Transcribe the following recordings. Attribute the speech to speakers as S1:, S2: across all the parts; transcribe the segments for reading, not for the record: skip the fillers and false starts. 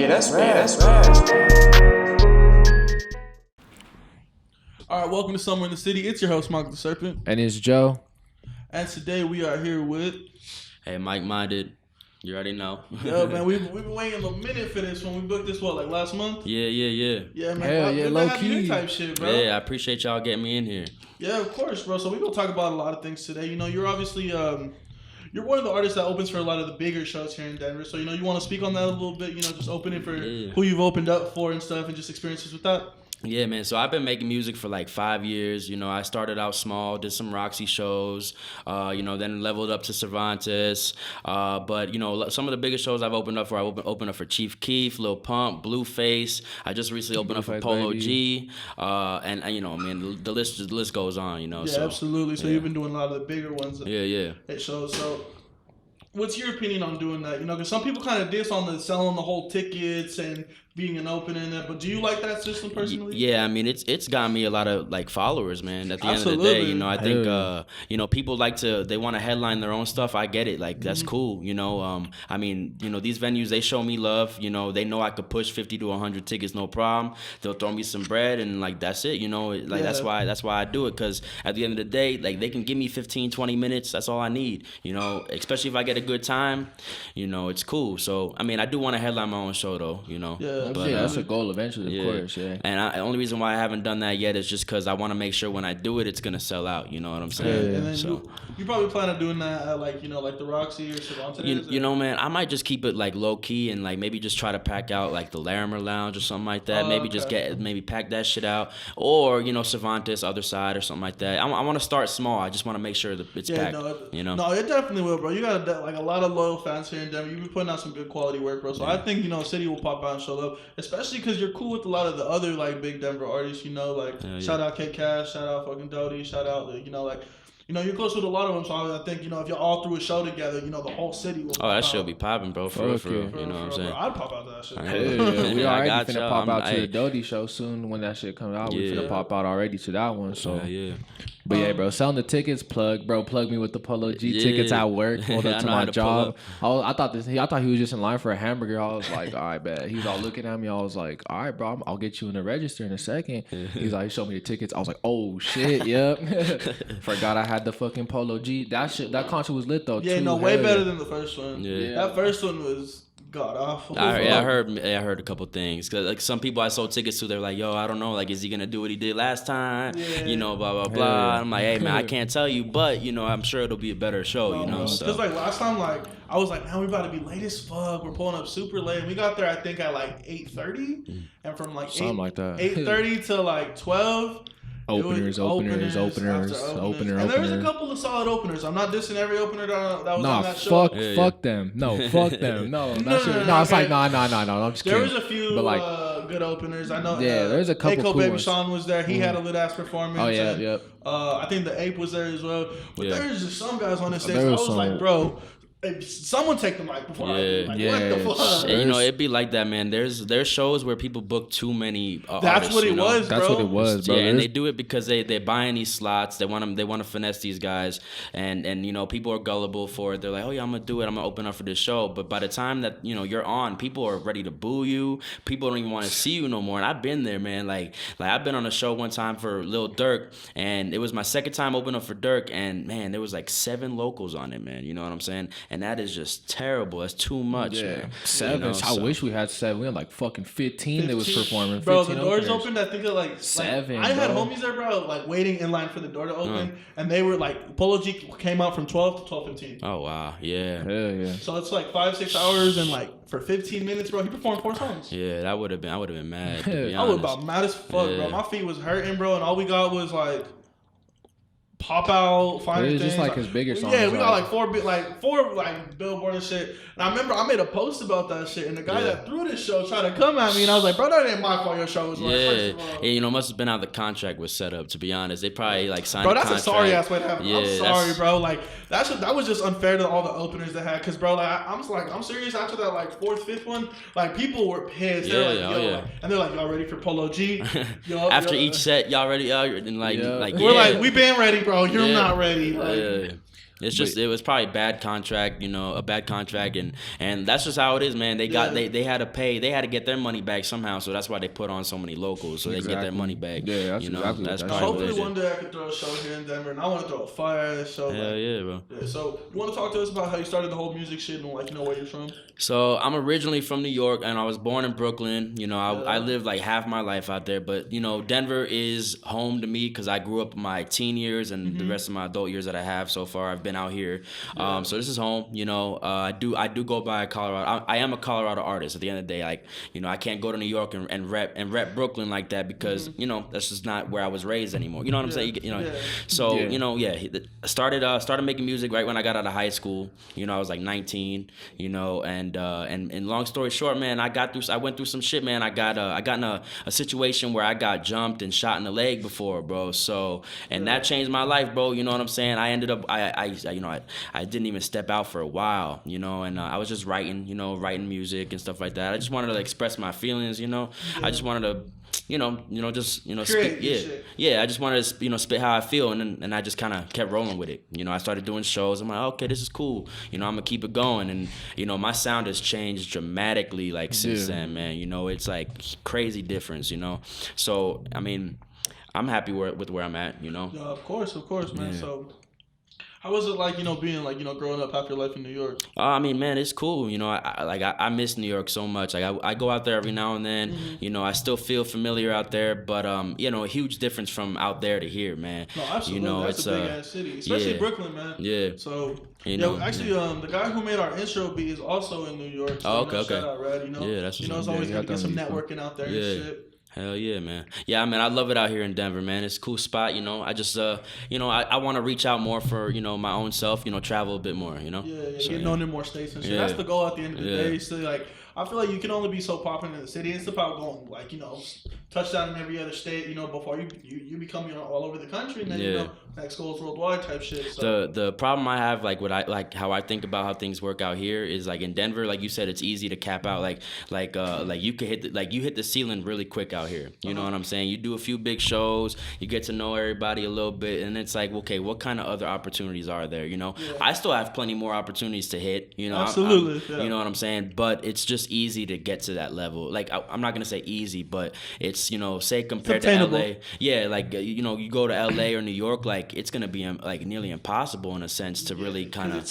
S1: All right, welcome to Somewhere in the City. It's your host, Mark the Serpent.
S2: And it's Joe.
S1: And today we are here with...
S3: Hey, Mike Minded. You already know.
S1: Yo, man, we've been waiting a minute for this when we booked this, like last month?
S3: Yeah.
S1: Yeah, man.
S2: Hell yeah, low key.
S1: Type shit, bro.
S3: Yeah, I appreciate y'all getting me in here.
S1: Yeah, of course, bro. So we're going to talk about a lot of things today. You know, you're obviously... you're one of the artists that opens for a lot of the bigger shows here in Denver. So, you know, you want to speak on that a little bit, you know, just opening for who you've opened up for and stuff and just experiences with that?
S3: Yeah, man. So I've been making music for like 5 years. You know, I started out small, did some Roxy shows, then leveled up to Cervantes. But, you know, some of the biggest shows I've opened up for, I opened up for Chief Keef, Lil Pump, Blueface. I just recently opened up for Polo G. And, you know, man, the list goes on, you know.
S1: Yeah,
S3: so,
S1: absolutely. So you've been doing a lot of the bigger ones.
S3: Yeah.
S1: At shows. So what's your opinion on doing that? You know, because some people kind of diss on the selling the whole tickets and being an opener in that, but do you like that system personally?
S3: Yeah, I mean it's gotten me a lot of like followers, man. At the end of the day, you know, I think you know, people they want to headline their own stuff. I get it, like that's cool, you know. I mean, you know, these venues, they show me love, you know, they know I could push 50 to 100 tickets, no problem. They'll throw me some bread and like that's it, you know. Like that's why I do it, because at the end of the day, like they can give me 15, 20 minutes, that's all I need, you know, especially if I get a good time, you know, it's cool. So I mean, I do want to headline my own show though, you know.
S1: But,
S2: that's a goal eventually, of course. Yeah.
S3: And the only reason why I haven't done that yet is just because I want to make sure when I do it, it's gonna sell out. You know what I'm saying?
S1: Yeah. And then you probably plan on doing that at like, you know, like the Roxy or Cervantes.
S3: You know, man, I might just keep it like low key and like maybe just try to pack out like the Larimer Lounge or something like that. Just pack that shit out, or you know, Cervantes other side or something like that. I want to start small. I just want to make sure that it's packed. You know?
S1: No, it definitely will, bro. You got like a lot of loyal fans here in Denver. You've been putting out some good quality work, bro. So I think, you know, City will pop out and show up, especially because you're cool with a lot of the other like big Denver artists, you know, like shout out K Cash, shout out fucking Dodi, shout out, you know, like, you know, you're close with a lot of them, so I think, you know, if you're all through a show together, you know, the whole city will pop
S3: that
S1: out.
S3: shit will be popping, bro, for real, you know what I'm saying?
S1: Bro, I'd pop out to that shit.
S2: We already finna pop out to the Dodi show soon when that shit comes out. We finna pop out already to that one, so. But yeah, bro, selling the tickets, plug me with the Polo G tickets at work, hold up to my job. I thought he was just in line for a hamburger. I was like, all right, bet. He was all looking at me. I was like, all right, bro, I'll get you in the register in a second. He's like, show me the tickets. I was like, oh shit, yep. Forgot I had the fucking Polo G. That concert was lit though.
S1: Yeah, no, way better than the first one. Yeah. That first one was god awful.
S3: I heard a couple things, cause like some people I sold tickets to, they're like, yo, I don't know, like, is he gonna do what he did last time? You know, blah blah blah. I'm like, hey man, I can't tell you, but you know, I'm sure it'll be a better show. You know,
S1: because like last time, like I was like, man, we about to be late as fuck. We're pulling up super late. And we got there, I think at like 8:30, and from like 8:30 to like 12.
S2: Openers.
S1: And there was a couple of solid openers. I'm not dissing every opener that was on that show.
S2: Fuck them. No, fuck them. No, it's like, no. I'm just kidding.
S1: There was a few good openers. I know.
S2: Yeah, there's a couple cool
S1: Baby
S2: ones.
S1: Sean was there. He had a lit ass performance.
S2: Oh yeah, yep.
S1: I think the Ape was there as well. But there's just some guys on the stage. I was like, bro, someone take the mic before I do. Like, what the fuck?
S3: You know, it'd be like that, man. There's shows where people book too many
S1: That's
S3: artists,
S1: what it was, bro.
S2: That's what it was, bro.
S3: Yeah, and they do it because they're buying these slots. They want to finesse these guys, and you know, people are gullible for it. They're like, oh yeah, I'm gonna do it. I'm gonna open up for this show. But by the time that, you know, you're on, people are ready to boo you. People don't even want to see you no more. And I've been there, man. Like I've been on a show one time for Lil Durk, and it was my second time opening up for Durk, and man, there was like 7 locals on it, man. You know what I'm saying? And that is just terrible. That's too much, man.
S2: 7. You know, I wish we had 7. We had like fucking 15 that was performing.
S1: Bro, the doors opened, I think at like
S2: 7.
S1: I had homies there, bro, like waiting in line for the door to open, and they were like, Polo G came out from 12 to 12:15.
S3: Oh wow, yeah.
S2: Hell yeah.
S1: So it's like 5-6 hours, and like for 15 minutes, bro, he performed 4 songs.
S3: Yeah, I would have been mad. To be
S1: I was about mad as fuck, bro. My feet was hurting, bro, and all we got was like pop out, find things.
S2: Just like his bigger songs.
S1: Yeah, we got like four Billboard and shit. And I remember I made a post about that shit, and the guy that threw this show tried to come at me, and I was like, bro, that ain't my fault. Your show was
S3: you know, must have been how the contract was set up. To be honest, they probably like signed.
S1: Bro,
S3: that's
S1: a sorry ass way to happen. I'm sorry, bro. Like that was just unfair to all the openers they had, cause bro, like I'm serious. After that like 4th, 5th one, like people were pissed. They're like, yo, and they're like, y'all ready for Polo G?
S3: After each set, y'all ready? And like
S1: we're like, we been ready, bro. You're not ready. Like,
S3: It's just it was probably bad contract, a bad contract, and that's just how it is, man. They had to pay, they had to get their money back somehow, so that's why they put on so many locals, so they get their money back.
S2: Yeah, that's exactly.
S3: That's
S2: probably
S1: hopefully one day I can throw a show here in Denver, and I want to throw a fire ass show.
S3: Hell yeah, bro.
S1: Yeah, so you want to talk to us about how you started the whole music shit and where you're from?
S3: So I'm originally from New York, and I was born in Brooklyn. I lived like half my life out there, but Denver is home to me because I grew up my teen years and the rest of my adult years that I have so far. I've been out here, so this is home. I do go by Colorado. I am a Colorado artist. At the end of the day, I can't go to New York and rep Brooklyn like that because that's just not where I was raised anymore. You know what I'm saying? So I started making music right when I got out of high school. I was like 19. And long story short, man, I went through some shit, man. I got in a situation where I got jumped and shot in the leg before, bro. So, and that changed my life, bro. You know what I'm saying? I ended up, I didn't even step out for a while, and I was just writing music and stuff like that. I just wanted to express my feelings, I just wanted to, spit, I just wanted to, spit how I feel, and I just kind of kept rolling with it. I started doing shows. I'm like, okay, this is cool. I'm gonna keep it going, and my sound has changed dramatically since then, man. It's like crazy difference. So I mean, I'm happy with where I'm at.
S1: Yeah, of course, man. Yeah. So. How was it being growing up half your life in New York?
S3: I mean, man, it's cool. I miss New York so much. I go out there every now and then. I still feel familiar out there, but a huge difference from out there to here, man.
S1: No, absolutely. That's
S3: it's
S1: a big ass city, especially Brooklyn, man.
S3: Yeah.
S1: So actually, the guy who made our intro beat is also in New York. So,
S3: okay.
S1: Shout out, Red.
S3: Yeah, that's
S1: it's always good to get some networking out there and shit.
S3: Hell yeah, man. Yeah, man, I love it out here in Denver, man. It's a cool spot, I just, I want to reach out more for, my own self, travel a bit more,
S1: Yeah, so, get known in more states and shit. That's the goal at the end of the day. So, I feel like you can only be so popular in the city. It's about going, touchdown in every other state, before you become, all over the country, and then, next goal is worldwide type shit. So.
S3: The problem I have, how I think about how things work out here is, in Denver, like you said, it's easy to cap out. You could hit you hit the ceiling really quick out here. You know what I'm saying? You do a few big shows, you get to know everybody a little bit, and it's like, okay, what kind of other opportunities are there? I still have plenty more opportunities to hit.
S1: Absolutely.
S3: You know what I'm saying? But it's just easy to get to that level. I'm not gonna say easy, but it's say compared to LA, you go to LA or New York, it's gonna be nearly impossible in a sense to really kind of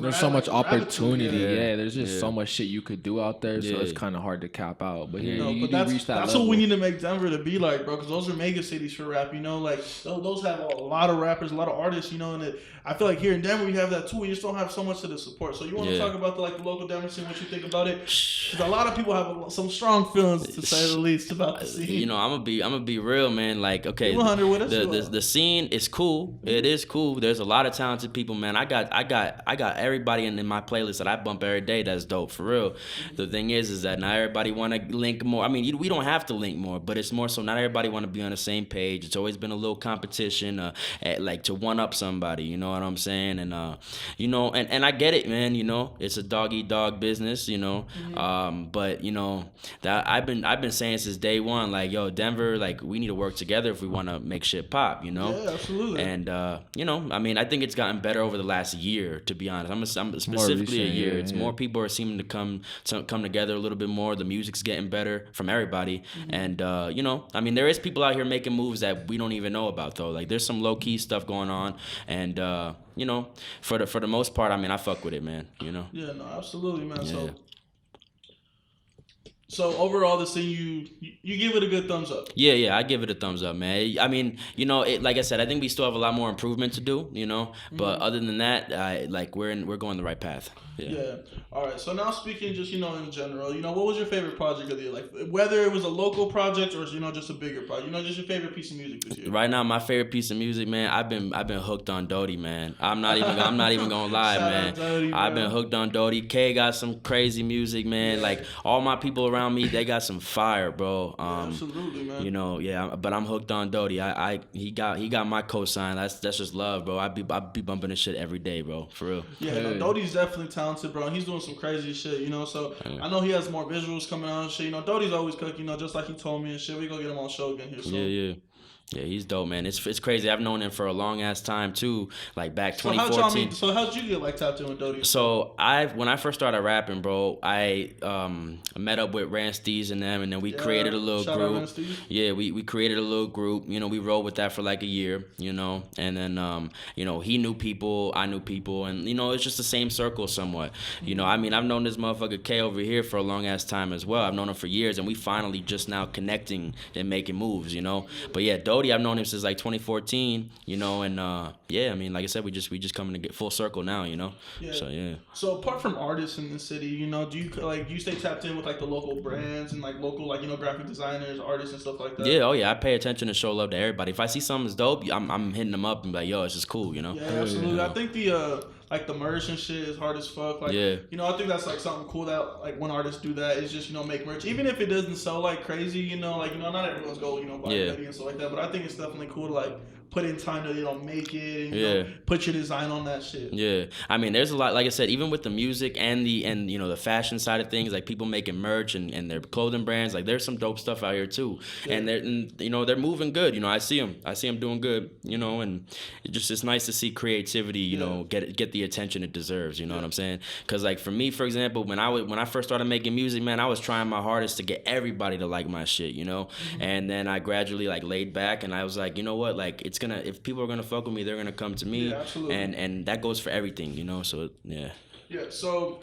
S2: there's so much opportunity. There's just so much shit you could do out there, so it's kind of hard to cap out. But you do reach that
S1: that's
S2: level.
S1: What we need to make Denver to be like, bro, because those are mega cities for rap. Those have a lot of rappers, a lot of artists. And I feel like here in Denver we have that too. We just don't have so much of the support. So you want to talk about the local Denver scene, what you think about it? Because a lot of people have some strong feelings, to say the least, about the scene.
S3: I'm gonna be real, man. Okay, the scene is cool. It is cool. There's a lot of talented people, man. I got everybody in my playlist that I bump every day. That's dope for real. The thing is that not everybody want to link more. I mean, we don't have to link more, but it's more so not everybody want to be on the same page. It's always been a little competition, to one up somebody. You know what I'm saying? And and I get it, man. It's a dog eat dog business. But that I've been saying since day one, yo, Denver, we need to work together if we want to make shit pop.
S1: Yeah, absolutely.
S3: And I mean, I think it's gotten better over the last year. To be honest, I'm specifically a year. It's more people are seeming to come together a little bit more. The music's getting better from everybody, and I mean, there is people out here making moves that we don't even know about though. There's some low key stuff going on, and for the most part, I mean, I fuck with it, man.
S1: Yeah, no, absolutely, man. Yeah. So overall, the scene, you give it a good thumbs up.
S3: Yeah, I give it a thumbs up, man. I mean, like I said, I think we still have a lot more improvement to do, But other than that, we're going the right path.
S1: Yeah. All right. So now speaking just, in general, what was your favorite project of the year? Whether it was a local project or, just a bigger project, just your favorite piece of music this year.
S3: Right now, my favorite piece of music, man, I've been hooked on Dodi, man. I'm not even gonna lie, man.
S1: Dodi,
S3: I've been hooked on Dodi. K got some crazy music, man. All my people around me, they got some fire, bro.
S1: Absolutely, man.
S3: But I'm hooked on Dodi. He got my cosign. That's just love, bro. I be bumping this shit every day, bro. For real.
S1: Yeah, Dodi's definitely talented, bro. And he's doing some crazy shit, So I know he has more visuals coming out and shit. Dodi's always cooking, just like he told me and shit. We gonna get him on show again here soon.
S3: Yeah. Yeah, he's dope, man. It's crazy. I've known him for a long ass time too. Like back 2014.
S1: So how'd you get like tapped in with Dodi?
S3: So when I first started rapping, bro, I met up with Ransteez and them, and then we created a little group. Yeah, we created a little group. You know, we rolled with that for like a year. You know, and then you know, he knew people, I knew people, and you know, it's just the same circle somewhat. You know, I mean, I've known this motherfucker K over here for a long ass time as well. I've known him for years, and we finally just now connecting and making moves. You know, but yeah, Dodi, I've known him since like 2014, you know, and yeah, I mean, like I said, we just coming to get full circle now, you know.
S1: Yeah.
S3: So yeah.
S1: So apart from artists in the city, you know, do you stay tapped in with like the local brands and like local, like, you know, graphic designers, artists and stuff like that?
S3: Yeah, oh yeah, I pay attention and show love to everybody. If I see something that's dope, I'm hitting them up and be like, yo, it's just cool, you know.
S1: Yeah, absolutely. You know? I think the like the merch and shit is hard as fuck. Like, you know, I think that's like something cool that like when artists do that is just, you know, make merch. Even if it doesn't sell like crazy, you know, like, you know, not everyone's go, you know, buy a hoodie and stuff like that. But I think it's definitely cool to like put in time to, you know, make it and, you know, put your design on that shit.
S3: Yeah. I mean, there's a lot, like I said, even with the music and you know, the fashion side of things, like people making merch and their clothing brands, like there's some dope stuff out here too. Yeah. And you know, they're moving good. You know, I see them doing good, you know, and it's nice to see creativity, you know, get the attention it deserves, you know what I'm saying? Cause like for me, for example, when I first started making music, man, I was trying my hardest to get everybody to like my shit, you know? Mm-hmm. And then I gradually like laid back and I was like, you know what, like if people are gonna fuck with me, they're gonna come to me. Yeah, absolutely. And that goes for everything, you know. So yeah.
S1: Yeah. So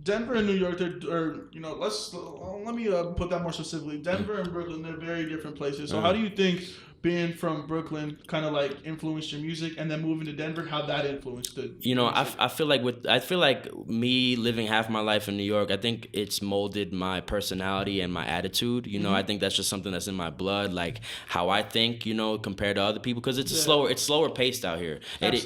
S1: Denver and New York, you know, let me put that more specifically. Denver and Brooklyn, they're very different places. So how do you think being from Brooklyn kind of like influenced your music, and then moving to Denver, how that influenced it?
S3: You know, I feel like me living half my life in New York, I think it's molded my personality and my attitude. You know, I think that's just something that's in my blood, like how I think, you know, compared to other people, because it's slower paced out here. It is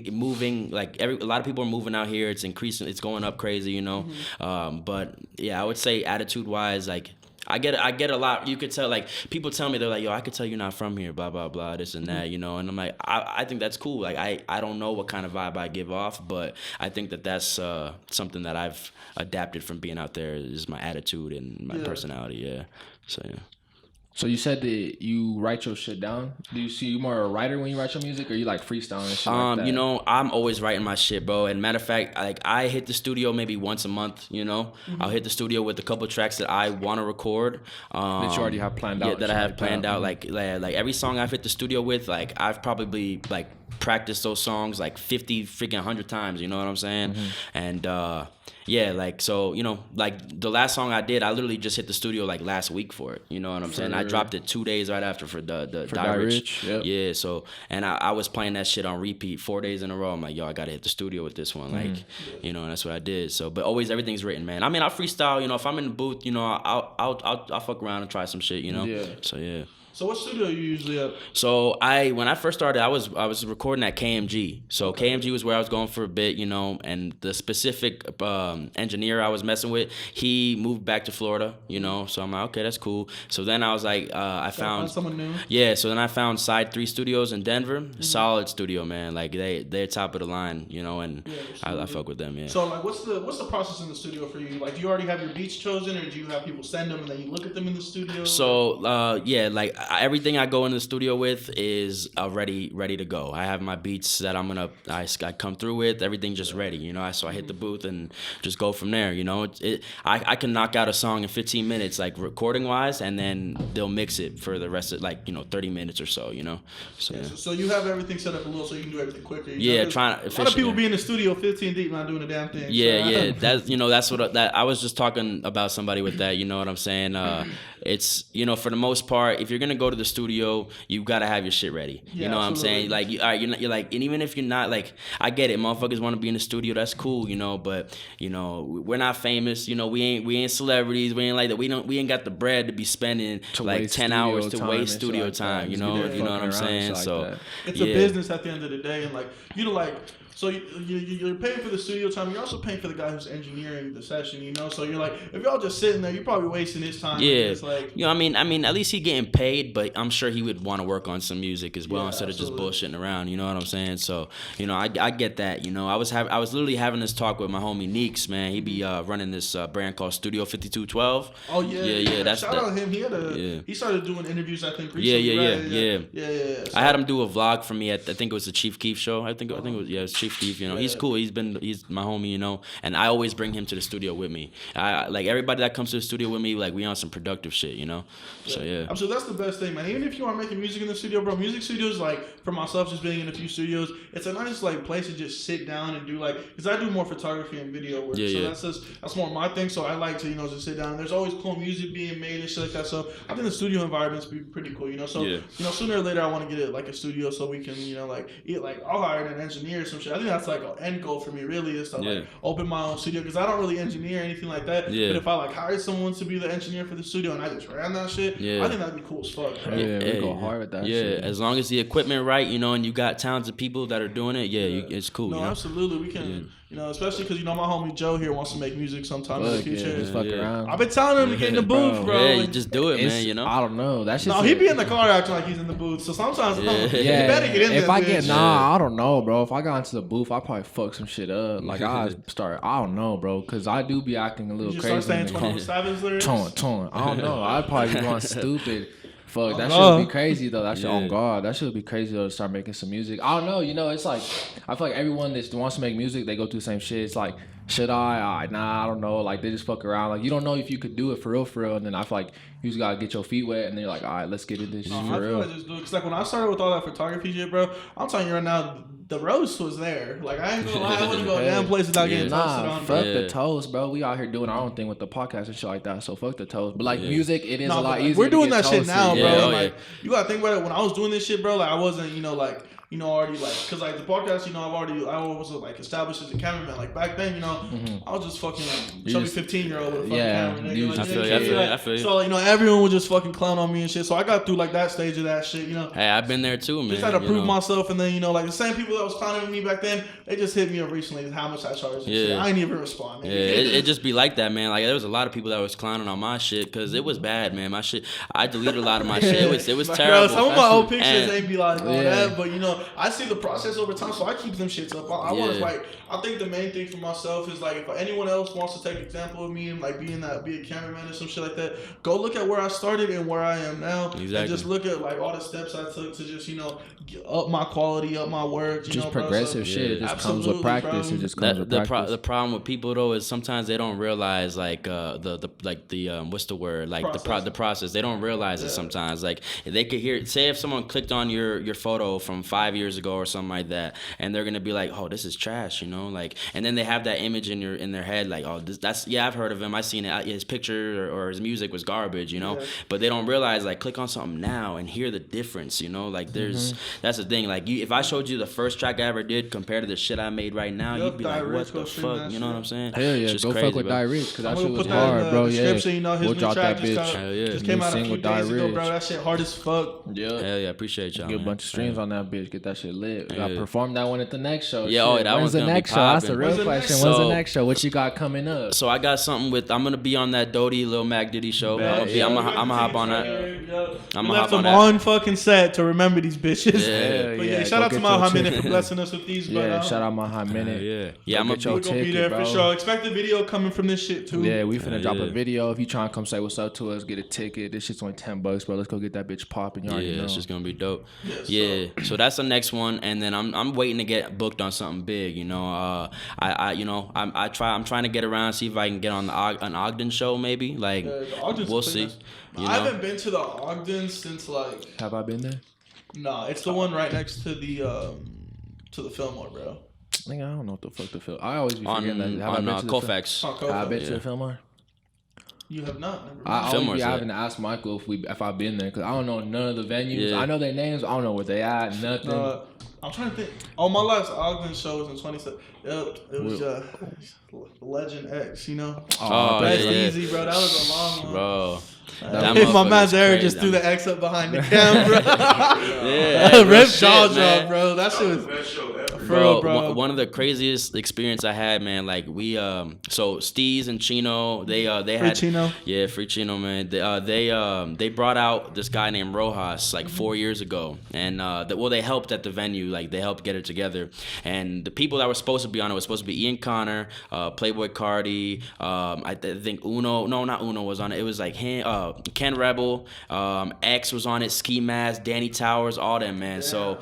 S3: moving, like a lot of people are moving out here. It's increasing, it's going up crazy, you know. But yeah, I would say attitude wise, like I get a lot. You could tell, like, people tell me, they're like, yo, I could tell you're not from here, blah, blah, blah, this and that, you know. And I'm like, I think that's cool. Like, I don't know what kind of vibe I give off, but I think that's something that I've adapted from being out there is my attitude and my personality, yeah. So, yeah.
S2: So you said that you write your shit down. Do you see you more a writer when you write your music, or you like freestyling and shit like that?
S3: You know, I'm always writing my shit, bro. And matter of fact, like I hit the studio maybe once a month. You know, I'll hit the studio with a couple tracks that I want to record.
S2: That you already have planned out.
S3: Yeah, that I have planned out. Like every song I've hit the studio with, like I've probably like practiced those songs like 50 freaking 100 times. You know what I'm saying? And yeah, like, so, you know, like the last song I did, I literally just hit the studio like last week for it. You know what I'm saying? I dropped it 2 days right after for the Die Rich. Yep. Yeah, so, and I was playing that shit on repeat 4 days in a row. I'm like, yo, I gotta hit the studio with this one. Like, you know, and that's what I did. So, but always everything's written, man. I mean, I freestyle, you know, if I'm in the booth, you know, I'll fuck around and try some shit, you know? Yeah. So, yeah.
S1: So what studio are you usually at?
S3: So when I first started, I was recording at KMG. So KMG was where I was going for a bit, you know, and the specific engineer I was messing with, he moved back to Florida, you know. So I'm like, okay, that's cool. So then I was like, I found
S1: someone new.
S3: Yeah. So then I found Side 3 Studios in Denver. Solid studio, man. Like they're top of the line, you know, and I fuck with them. Yeah.
S1: So like, what's the process in the studio for you? Like, do you already have your beats chosen, or do you have people send them and then you look at them in the studio?
S3: So yeah, like. Everything I go in the studio with is ready to go. I have my beats that I come through with, everything just ready, you know. So I hit the booth and just go from there, you know. I can knock out a song in 15 minutes, like recording wise, and then they'll mix it for the rest of, like, you know, 30 minutes or so, you know. So, yeah.
S1: So you have everything set up a little so you can do everything quicker.
S3: Yeah, trying.
S1: A lot of people be in the studio 15 deep not doing a damn thing.
S3: Yeah, so. Yeah. That's, you know, that's what I was just talking about somebody with that. You know what I'm saying? It's, you know, for the most part, if you're gonna go to the studio, you gotta have your shit ready. Yeah, you know what I'm saying? Like, you're like, and even if you're not, like, I get it, motherfuckers want to be in the studio, that's cool, you know. But, you know, we're not famous, you know. We ain't celebrities. We ain't like that. We ain't got the bread to be spending like 10 hours to waste studio time. You know, you know what I'm saying? So
S1: it's a business at the end of the day, and like, you know, like. So you're paying for the studio time. You're also paying for the guy who's engineering the session. You know, so you're like, if y'all just sitting there, you're probably wasting his time.
S3: Yeah,
S1: it's like,
S3: you know, I mean, at least he getting paid, but I'm sure he would want to work on some music as well instead of just bullshitting around. You know what I'm saying? So, you know, I get that. You know, I was literally having this talk with my homie Neeks, man. He be running this brand called Studio 5212.
S1: Oh yeah,
S3: yeah. That's
S1: shout out him. He started doing interviews, I think. Recently,
S3: yeah. So I had him do a vlog for me at, I think it was the Chief Keef show. I think it was Chief Keef. You know, he's cool. He's my homie. You know, and I always bring him to the studio with me. I like everybody that comes to the studio with me. Like we on some productive shit. You know, so yeah.
S1: So that's the best thing, man. Even if you aren't making music in the studio, bro, music studios, like for myself, just being in a few studios, it's a nice like place to just sit down and do like, because I do more photography and video work, that's more my thing. So I like to just sit down. There's always cool music being made and shit like that. So I think the studio environment's pretty cool, you know. So sooner or later I want to get it like a studio so we can I'll hire an engineer or some shit. I think that's like an end goal for me really is to like open my own studio, because I don't really engineer anything like that. Yeah. But if I like hired someone to be the engineer for the studio and I just ran that shit, I think that'd be cool as fuck. Right?
S2: Yeah, we go hard with that shit.
S3: As long as the equipment right, you know, and you got talented people that are doing it, it's cool.
S1: No,
S3: you know?
S1: Absolutely, we can. You know, especially because, my homie Joe here wants to make music sometime in the future.
S2: Just fuck around.
S1: I've been telling him to get in the booth, bro.
S3: Yeah, you just do it, man, you know?
S2: I don't know. That's just
S1: he be in the car acting like he's in the booth. So sometimes, you better get in there.
S2: If I get, I don't know, bro. If I got into the booth, I'd probably fuck some shit up. Like, I don't know, bro. Because I do be acting a little crazy.
S1: You start saying 21 Savage lyrics?
S2: I don't know. I'd probably be going stupid. Fuck, that should be crazy though. That should, on God, that should be crazy though to start making some music. I don't know, it's like, I feel like everyone that wants to make music, they go through the same shit. It's like, should I? Nah, I don't know. Like, they just fuck around. Like, you don't know if you could do it for real. And then I feel like you just gotta get your feet wet, and then you're like, all right, let's get into this shit for real.
S1: I just do it. Cause like when I started with all that photography shit, bro, I'm telling you right now, the roast was there. Like, I ain't gonna lie, I wouldn't go damn place without getting toasted on.
S2: Fuck the toast, bro. We out here doing our own thing with the podcast and shit like that. So fuck the toast. But like music, it is a lot easier.
S1: We're doing that
S2: toasted.
S1: shit now, bro. You gotta think about it. When I was doing this shit, bro, like I wasn't, already like, cause like the podcast, I was like established as a cameraman. Like back then, I was just fucking chubby 15-year-old with a fucking camera. Nigga.
S3: I feel you.
S1: So everyone would just fucking clown on me and shit. So I got through like that stage of that shit.
S3: Hey, I've been there too, man.
S1: Just had to prove myself, and then like the same people that was clowning me back then, they just hit me up recently how much I charged. And shit. I ain't even respond. Man.
S3: Yeah, it just be like that, man. Like there was a lot of people that was clowning on my shit because it was bad, man. My shit, I deleted a lot of my shit. It was terrible.
S1: Bro, some of my old pictures ain't be like that, but I see the process over time, so I keep them shits up. I think the main thing for myself is like if anyone else wants to take example of me and like be a cameraman or some shit like that, go look at where I started and where I am now. Exactly. And just look at like all the steps I took to just up my quality, up my work.
S2: Just progressive shit. It just comes with practice. It just comes with practice.
S3: The problem with people though is sometimes they don't realize like the what's the word, like the process. They don't realize it sometimes. Like they could say if someone clicked on your photo from 5 years ago or something like that, and they're gonna be like, oh, this is trash, like, and then they have that image in their head like, oh, I've heard of him, I've seen it, his picture or his music was garbage, but they don't realize like click on something now and hear the difference, like there's that's the thing, like if I showed you the first track I ever did compared to the shit I made right now, you'd be like, what the fuck, you know what I'm saying?
S2: Hell yeah, go fuck with Die Rich, because that shit was hard, bro. We'll drop that bitch.
S1: Just came out a few days ago, bro. That shit hard as fuck.
S2: Yeah,
S3: hell yeah, appreciate y'all.
S2: Get a bunch of streams on that bitch. Get that shit lit. We gotta perform that one at the next show.
S3: Yeah, that one's
S2: the next show? That's the real question. When's the next show? What you got coming up?
S3: So I got something I'm gonna be on that Dodi Lil Mac Diddy show. I'm gonna hop on that.
S1: I'm gonna hop on that. On fucking set to remember these bitches. Yeah, shout out to my Minute for blessing us with these.
S2: Yeah, shout out my Minute.
S3: Yeah, I'm
S1: gonna be there for sure. Expect the video coming from this shit too.
S2: Yeah, we finna drop a video. If you trying to come say what's up to us, get a ticket. This shit's only $10, bro. Let's go get that bitch popping. You already know.
S3: It's just gonna be dope. So that's the next one, and then I'm waiting to get booked on something big. I'm trying to get around, see if I can get on an Ogden show maybe. Like we'll see.
S1: Nice. I haven't been to the Ogden since like.
S2: Have I been there?
S1: Nah, it's the one right next to the Fillmore, bro.
S2: Nigga, I don't know what the fuck the Fillmore. I always be forgetting that. Have I been to
S3: Colfax.
S2: I've been to the Fillmore.
S1: You have not.
S2: I always be having to ask Michael if I've been there because I don't know none of the venues. I know their names. I don't know where they at. Nothing.
S1: I'm trying to think. Oh, my last Ogden show was in 2017. Yep, it was Legend X.
S3: Oh,
S1: that's easy, bro. That was a long one,
S3: bro.
S1: My man's there just threw the X up behind the camera. Rip jaw drop, bro. That shit was bro.
S3: One of the craziest experience I had, man. Like we, so Steez and Chino, they had
S1: Chino.
S3: Yeah, Free Chino, man. They brought out this guy named Rojas like 4 years ago, and they helped at the venue, like they helped get it together. And the people that were supposed to be on it was supposed to be Ian Connor, Playboy Cardi, I think not Uno was on it. It was like him, Ken Rebel, X was on it, Ski Mask, Danny Towers, all them, man. Yeah. So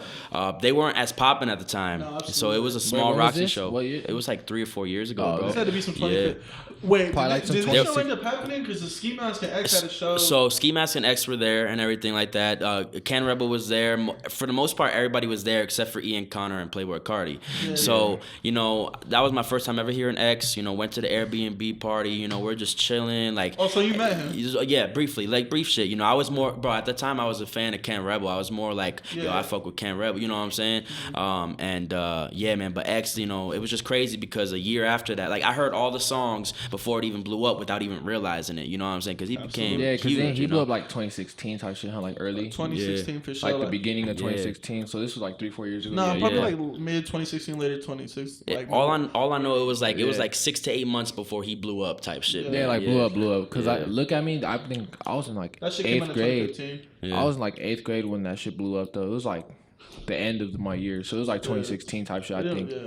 S3: they weren't as popping at the time. No, so it was a small Roxy show. It was like 3 or 4 years ago, bro.
S1: This had to be some funny Wait, did this show end up happening? Because the Ski Mask and X had a show.
S3: So Ski Mask and X were there and everything like that. Ken Rebel was there. For the most part, everybody was there except for Ian Connor and Playboy Cardi. Yeah, so, that was my first time ever hearing X. Went to the Airbnb party. We're just chilling. Like,
S1: oh, so you met him?
S3: Yeah, briefly. Like, brief shit. I was more, bro, at the time, I was a fan of Ken Rebel. I was more like, I fuck with Ken Rebel. You know what I'm saying? Yeah, man. But X, it was just crazy because a year after that, like, I heard all the songs before it even blew up without even realizing it. You know what I'm saying? Because he became huge.
S2: He blew up like 2016 type shit, like early.
S1: 2016 for sure.
S2: Like the beginning of 2016. So this was like 3-4 years ago.
S1: No, probably like mid 2016, later 2016. Like
S3: all I know it was like 6 to 8 months before he blew up type shit.
S2: Yeah, blew up. Because I look at me, I think I was in like 8th grade. I was in like 8th grade when that shit blew up though. It was like the end of my year, so it was like 2016 type shit. I think.
S1: Yeah.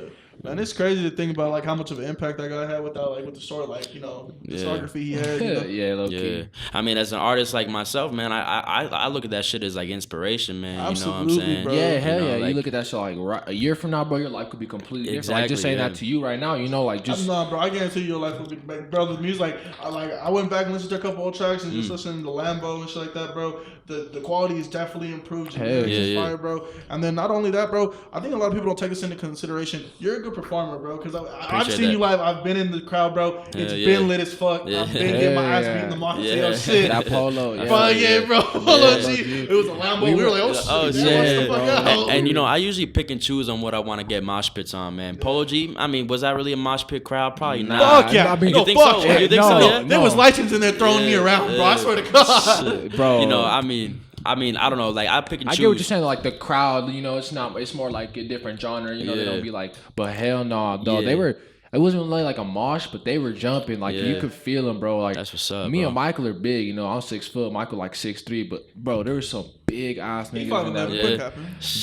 S1: Man, it's crazy to think about like how much of an impact that guy had with the story, like discography he had.
S2: Low key.
S3: I mean, as an artist like myself, man, I look at that shit as like inspiration, man.
S1: Absolutely,
S3: you know what I'm saying?
S1: Bro.
S2: Yeah, hell yeah. Like, you look at that shit like a year from now, bro, your life could be completely different. Like just saying that to you right now, like just.
S1: Nah, bro, I guarantee your life will be, bro. The music, I went back and listened to a couple old tracks and just listening to Lambo and shit like that, bro. The quality is definitely improved. Fire, bro. And then not only that, bro, I think a lot of people don't take this into consideration. You're a good performer, bro. Because I've seen you live. I've been in the crowd, bro. It's been lit as fuck. I've been getting my ass beat in the market. Shit.
S2: That Polo.
S1: Bro. Polo G. It was a Lambo. We were like, oh shit.
S3: And I usually pick and choose on what I want to get mosh pits on, man. Polo G, I mean, was that really a mosh pit crowd? Probably not.
S1: Fuck yeah.
S3: You think so? You think so? Yeah.
S1: There was license in there throwing me around, bro. I swear to God.
S2: Bro.
S3: I mean, I don't know. Like, I pick and choose.
S2: I get what you're saying. Like the crowd, it's more like a different genre. They don't be like, but hell no, dog. It wasn't really like a mosh, but they were jumping. Like you could feel them, bro. Like
S3: that's what's up.
S2: Me
S3: bro.
S2: and Michael are big. I'm 6 foot. Michael like 6'3". But bro, there was some big ass niggas in that.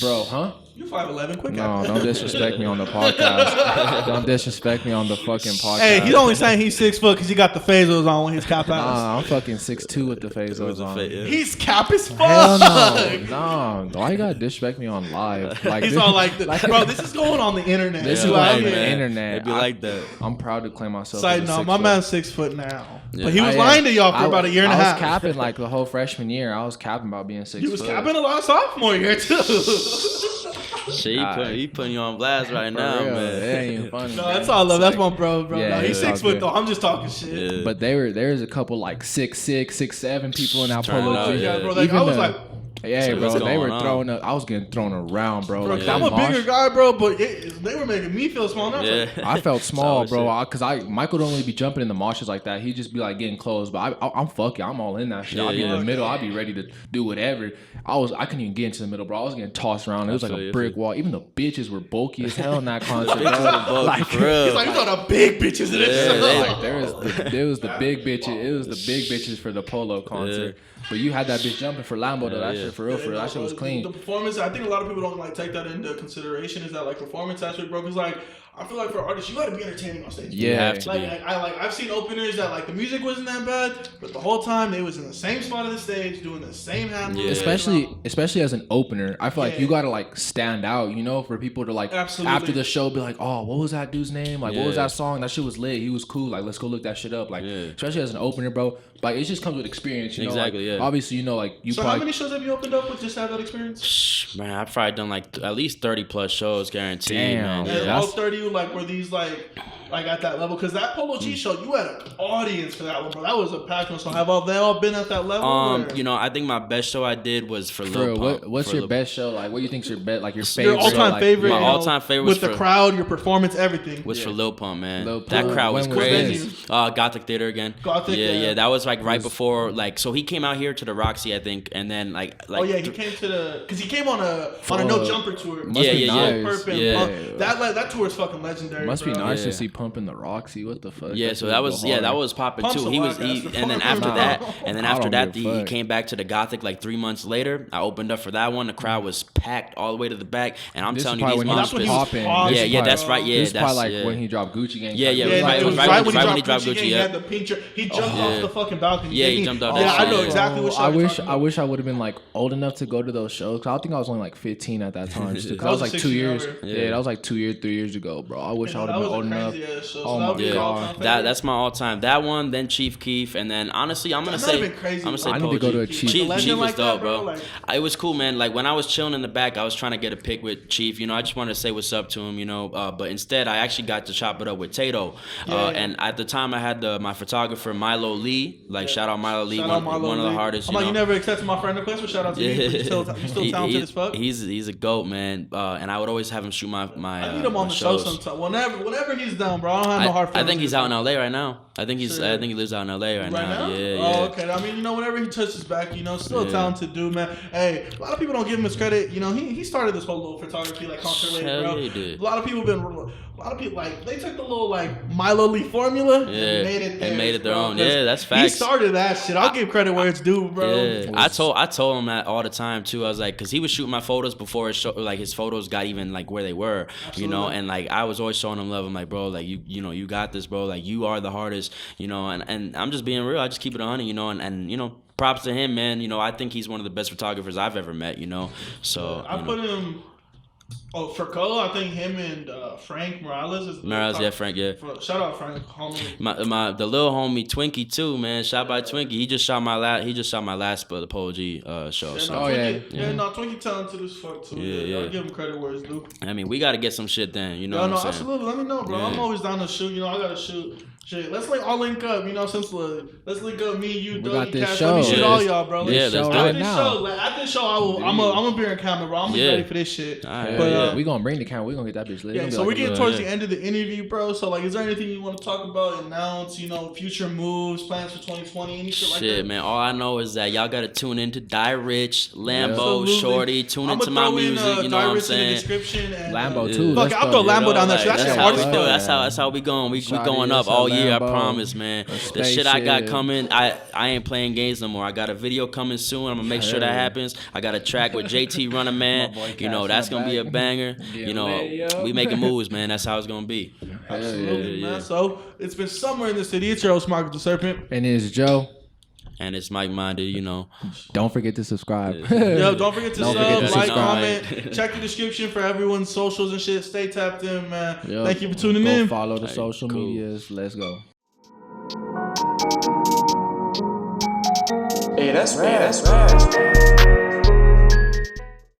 S2: Bro, huh?
S1: You 5'11", quick.
S2: No, don't disrespect me on the podcast. Don't disrespect me on the fucking podcast.
S1: Hey, he's only saying he's 6 foot because he got the phasers on when his cap out.
S2: Nah, I'm fucking 6'2" with the phasers on.
S1: He's cap as fuck.
S2: Hell no. Why you gotta disrespect me on live? Like
S1: he's all like, bro, this is going on the internet.
S2: This is on the internet.
S3: It'd be like that.
S2: I'm proud to claim myself.
S1: Side note, my man's 6 foot now. Yeah. But he was lying to y'all for about a year and a half.
S2: I was capping like the whole freshman year. I was capping about being 6 foot.
S1: You was capping a lot of sophomore year too.
S3: Shit, he putting you on blast right now,
S2: real,
S3: man.
S2: It ain't even funny.
S1: No, that's all love. That's my bro.
S2: Yeah,
S1: no, he's 6 foot though. I'm just talking shit.
S2: Yeah. But there's a couple like 6'6", 6'7" people in that Polo G.
S1: Yeah, bro. Like, I was like.
S2: Yeah, bro, they were throwing up. I was getting thrown around, bro.
S1: Like, I'm a bigger guy, bro, but they were making me feel small.
S3: Yeah.
S2: I felt small, bro, because Michael don't really be jumping in the moshes like that. He just be like getting close, but I'm fucking. I'm all in that shit. I'll be in the middle. I'll be ready to do whatever. I couldn't even get into the middle, bro. I was getting tossed around. It was like a brick wall. Even the bitches were bulky as hell in that concert.
S3: Like, for real.
S1: He's like, you saw the big bitches in this.
S2: There was the big bitches. It was the big bitches for the Polo concert. But you had that bitch jumping for Lambo though. That shit for real. That shit was clean.
S1: The performance, I think a lot of people don't take that into consideration. Is that performance aspect, bro? Because I feel like for artists, you got to be entertaining on stage.
S2: Yeah,
S1: I've seen openers that the music wasn't that bad, but the whole time they was in the same spot of the stage doing the same hand moves.
S2: Especially as an opener, I feel like you gotta stand out, for people to
S1: absolutely.
S2: After the show be like, oh, what was that dude's name? What was that song? That shit was lit. He was cool. Let's go look that shit up. Especially as an opener, bro. It just comes with experience,
S3: Exactly, yeah.
S2: Obviously,
S1: So how many shows have you opened up with just have that experience?
S3: Man, I've probably done at least 30 plus shows, guaranteed.
S2: Damn.
S3: Man.
S1: And all 30 were these like at that level? Because that Polo G show, you had an audience for that one, bro. That was a packed one. So have they all been at that level?
S3: You know, I think my best show I did was for Lil Pump.
S2: What's your best show? Like, what do you think's your best? Like your favorite?
S1: Your all-time favorite.
S3: My all-time favorite
S1: with the crowd, your performance, everything.
S3: Was for Lil Pump, man. That crowd was crazy. Gothic Theater again. Yeah. That was like right before, like, so he came out here to the Roxy, I think, and then like.
S1: Oh yeah, he came to because he came on a No Jumper tour. That tour is fucking legendary.
S2: Must be nice to see Pump in the Roxy. What the fuck?
S3: Yeah, so that was popping too. And then after that, he came back to the Gothic like 3 months later. I opened up for that one. The crowd was packed all the way to the back, and I'm telling you, these monsters. Yeah, that's right. Yeah,
S2: this is probably like when he dropped Gucci Gang.
S3: Yeah. It was right when he dropped Gucci.
S1: He had the picture. He jumped off the fucking balcony.
S3: Yeah, he jumped off.
S1: Yeah, I know exactly what.
S2: I wish I would have been like old enough to go to those shows. Cause I think I was only like 15 at that time. Cause that was like 2 years. Yeah, that was like 2 years, 3 years ago, bro. I wish I would have been old enough.
S1: Oh my god,
S3: that's my all-time. That one, then Chief Keef, and then honestly, I'm gonna say
S2: I need to go to a Chief.
S3: Chief was dope, bro. It was cool, man. Like when I was chilling in the back, I was trying to get a pic with Chief. You know, I just wanted to say what's up to him. You know, but instead, I actually got to chop it up with Tato. And at the time, I had my photographer Milo Lee. Like shout out Milo Lee, one of the hardest.
S1: I'm like, you never accepted my friend request. Shout out to you. You still talented as fuck.
S3: He's a goat, man. And I would always have him shoot my
S1: I need him on the show sometime. Whenever he's down, bro. I don't have no hard feelings.
S3: I think he's out in LA right now. I think he lives out in LA right now. Yeah.
S1: Oh, okay. I mean, you know, whenever he touches back, you know, still a talented dude, man. Hey, a lot of people don't give him his credit. You know, he started this whole little photography like concert later, bro.
S3: Yeah, he did.
S1: A lot of people like they took the little like Milo Lee formula and made it their own.
S3: Yeah, that's facts.
S1: He started that shit. I'll give credit where it's due, bro.
S3: Yeah. I told him that all the time too. I was like, cause he was shooting my photos before his photos got even like where they were. Absolutely. You know, and like I was always showing him love. I'm like, bro, like you know, you got this, bro. Like you are the hardest, you know, and I'm just being real. I just keep it 100, you know, and you know, props to him, man. You know, I think he's one of the best photographers I've ever met, you know. So
S1: I put him. Oh, for Cole, I think him and Frank Morales is.
S3: Frank, yeah.
S1: Shout out Frank, homie.
S3: The little homie Twinkie too, man. Shout by Twinkie. He just shot my last the Polo G show.
S1: Twinkie talented as fuck too. Yeah. I'll give him credit where it's due.
S3: I mean, we got to get some shit then. You know what I'm saying?
S1: Absolutely. Let me know, bro. Yeah. I'm always down to shoot. You know, I gotta shoot. Shit, let's all link up, you know, let's link up me, you, Dodi K. Let me shoot all y'all, bro.
S3: Let's do it
S1: now. After this show, I'm gonna be in camera, bro. I'm gonna be ready for this shit.
S2: But we gonna bring the camera. We gonna get that bitch lit.
S1: Yeah, so we're getting towards the end of the interview, bro. So like, is there anything you want to talk about, announce, you know, future moves, plans for 2020, any shit like that? Shit,
S3: man. All I know is that y'all gotta tune into Die Rich, Lambo, Shorty. Tune into my music. You know what I'm saying?
S1: In the description and,
S2: Lambo too.
S1: Fuck, I'll throw Lambo down there. That's how we do.
S3: That's how we going. We going up all year. I promise. Man, the shit I got coming, I ain't playing games no more. I got a video coming soon. I'm gonna make sure that happens. I got a track with JT Running Man. You know, that's gonna be a banger. You know, we making moves, man. That's how it's gonna be.
S1: Absolutely, man. So it's been somewhere in the city. It's your host, Marcus the Serpent,
S2: and it's Joe.
S3: And it's Mike Minded, you know.
S2: Don't forget to subscribe.
S1: Don't forget to like, comment. Check the description for everyone's socials and shit. Stay tapped in, man. Thank you for tuning in.
S2: Follow the social medias. Let's go.
S4: Hey, that's rad.